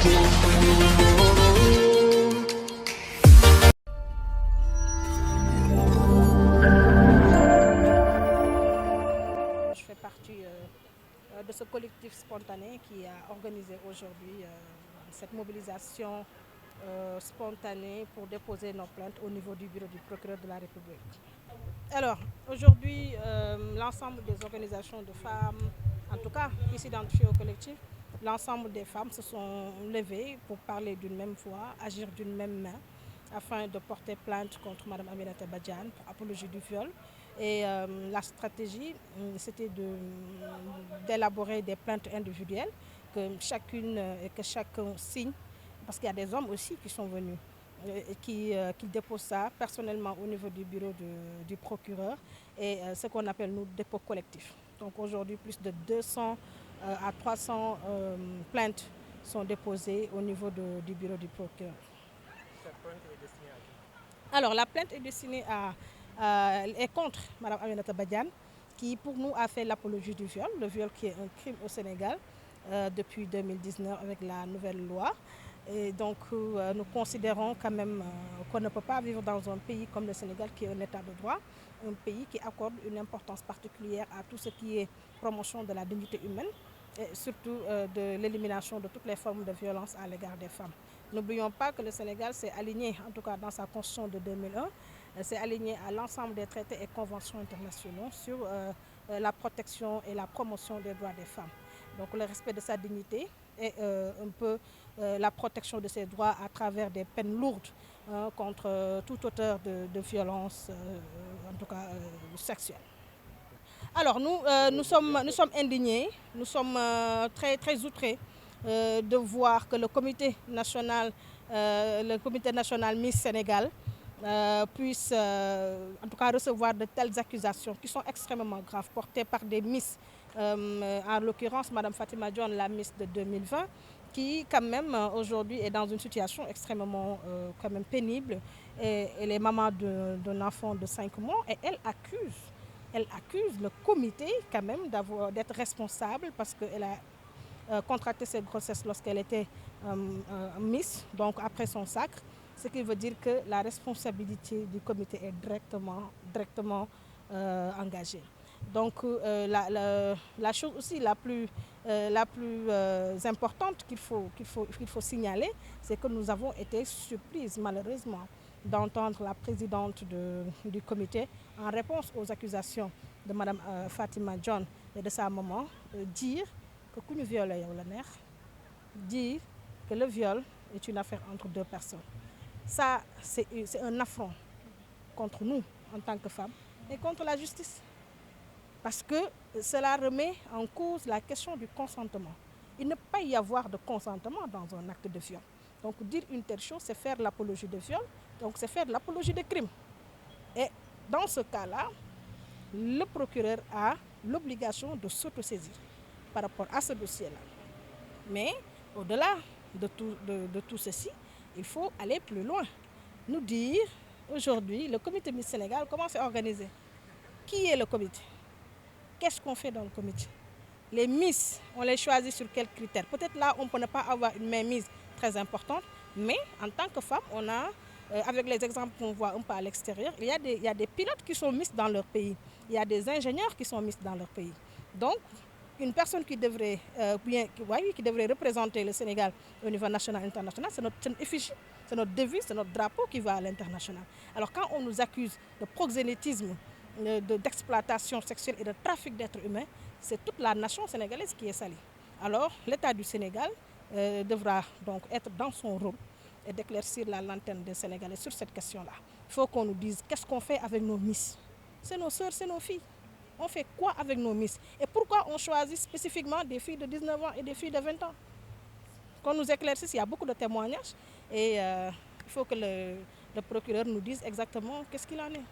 Je fais partie de ce collectif spontané qui a organisé aujourd'hui cette mobilisation spontanée pour déposer nos plaintes au niveau du bureau du procureur de la République. Alors, aujourd'hui, l'ensemble des organisations de femmes, en tout cas qui s'identifient au collectif, l'ensemble des femmes se sont levées pour parler d'une même voix, agir d'une même main, afin de porter plainte contre Mme Aminata Badiane pour apologie du viol. Et la stratégie, c'était d'élaborer des plaintes individuelles, que chacune et que chacun signe, parce qu'il y a des hommes aussi qui sont venus, et qui déposent ça personnellement au niveau du bureau du procureur, et ce qu'on appelle nous dépôt collectif. Donc aujourd'hui, plus de 200 à 300 plaintes sont déposées au niveau du bureau du procureur. Cette plainte est destinée à qui? Alors la plainte est destinée est contre Mme Aminata Badiane, qui pour nous a fait l'apologie du viol, le viol qui est un crime au Sénégal depuis 2019 avec la nouvelle loi. Et donc nous considérons quand même qu'on ne peut pas vivre dans un pays comme le Sénégal qui est un état de droit, un pays qui accorde une importance particulière à tout ce qui est promotion de la dignité humaine et surtout de l'élimination de toutes les formes de violence à l'égard des femmes. N'oublions pas que le Sénégal s'est aligné, en tout cas dans sa constitution de 2001, s'est aligné à l'ensemble des traités et conventions internationaux sur la protection et la promotion des droits des femmes. Donc le respect de sa dignité et un peu la protection de ses droits à travers des peines lourdes contre tout auteur de violence, en tout cas sexuelle. Alors nous sommes indignés, nous sommes très outrés de voir que le comité national Miss Sénégal puisse en tout cas recevoir de telles accusations qui sont extrêmement graves, portées par des Miss, en l'occurrence Mme Fatima Dione, la Miss de 2020, qui quand même aujourd'hui est dans une situation extrêmement quand même pénible. Et elle est maman d'un enfant de 5 mois et elle accuse le comité quand même d'être responsable parce qu'elle a contracté cette grossesse lorsqu'elle était Miss, donc après son sacre, ce qui veut dire que la responsabilité du comité est directement engagée. Donc la chose aussi la plus importante qu'il faut signaler, c'est que nous avons été surprises malheureusement d'entendre la présidente du comité, en réponse aux accusations de Mme Fatima Dione et de sa maman, dire que ku ñu violé yow la neex, dire que le viol est une affaire entre deux personnes. Ça, c'est un affront contre nous en tant que femmes et contre la justice. Parce que cela remet en cause la question du consentement. Il ne peut pas y avoir de consentement dans un acte de viol. Donc dire une telle chose, c'est faire l'apologie de viol, donc c'est faire l'apologie de crime. Et dans ce cas-là, le procureur a l'obligation de s'autosaisir par rapport à ce dossier-là. Mais au-delà de tout ceci, il faut aller plus loin. Nous dire aujourd'hui, le comité Miss Sénégal, comment c'est organisé? Qui est le comité? Qu'est-ce qu'on fait dans le comité? Les Miss, on les choisit sur quels critères? Peut-être là, on ne peut pas avoir une mainmise très importante, mais en tant que femme, on a, avec les exemples qu'on voit un peu à l'extérieur, il y a des pilotes qui sont Miss dans leur pays. Il y a des ingénieurs qui sont Miss dans leur pays. Donc, une personne qui devrait, qui devrait représenter le Sénégal au niveau national et international, c'est notre effigie, c'est notre devise, c'est notre drapeau qui va à l'international. Alors quand on nous accuse de proxénétisme, d'exploitation sexuelle et de trafic d'êtres humains, c'est toute la nation sénégalaise qui est salie. Alors l'État du Sénégal devra donc être dans son rôle et d'éclaircir la lanterne des Sénégalais sur cette question-là. Il faut qu'on nous dise qu'est-ce qu'on fait avec nos Miss. C'est nos sœurs, c'est nos filles. On fait quoi avec nos Miss? Et pourquoi on choisit spécifiquement des filles de 19 ans et des filles de 20 ans? Qu'on nous éclaircisse, il y a beaucoup de témoignages et il faut que le procureur nous dise exactement qu'est-ce qu'il en est.